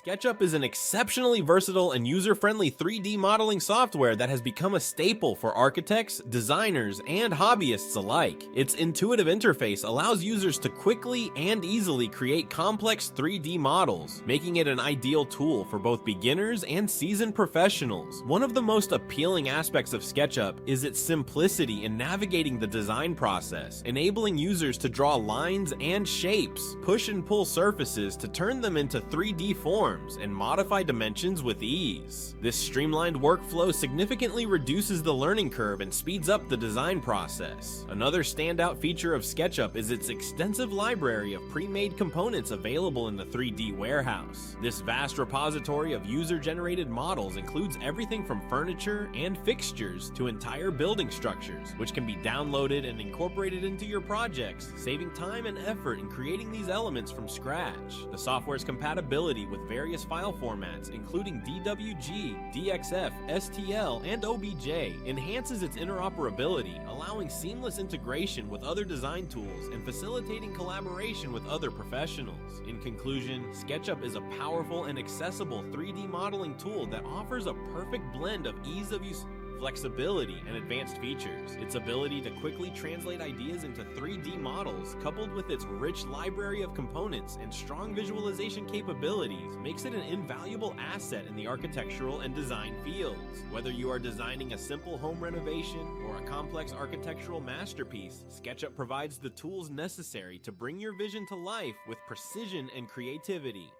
SketchUp is an exceptionally versatile and user-friendly 3D modeling software that has become a staple for architects, designers, and hobbyists alike. Its intuitive interface allows users to quickly and easily create complex 3D models, making it an ideal tool for both beginners and seasoned professionals. One of the most appealing aspects of SketchUp is its simplicity in navigating the design process, enabling users to draw lines and shapes, push and pull surfaces to turn them into 3D forms, and modify dimensions with ease. This streamlined workflow significantly reduces the learning curve and speeds up the design process. Another standout feature of SketchUp is its extensive library of pre-made components available in the 3D warehouse. This vast repository of user-generated models includes everything from furniture and fixtures to entire building structures, which can be downloaded and incorporated into your projects, saving time and effort in creating these elements from scratch. The software's compatibility with various file formats, including DWG, DXF, STL, and OBJ, enhances its interoperability, allowing seamless integration with other design tools and facilitating collaboration with other professionals. In conclusion, SketchUp is a powerful and accessible 3D modeling tool that offers a perfect blend of ease of use, flexibility, and advanced features. Its ability to quickly translate ideas into 3D models, coupled with its rich library of components and strong visualization capabilities, makes it an invaluable asset in the architectural and design fields. Whether you are designing a simple home renovation or a complex architectural masterpiece, SketchUp provides the tools necessary to bring your vision to life with precision and creativity.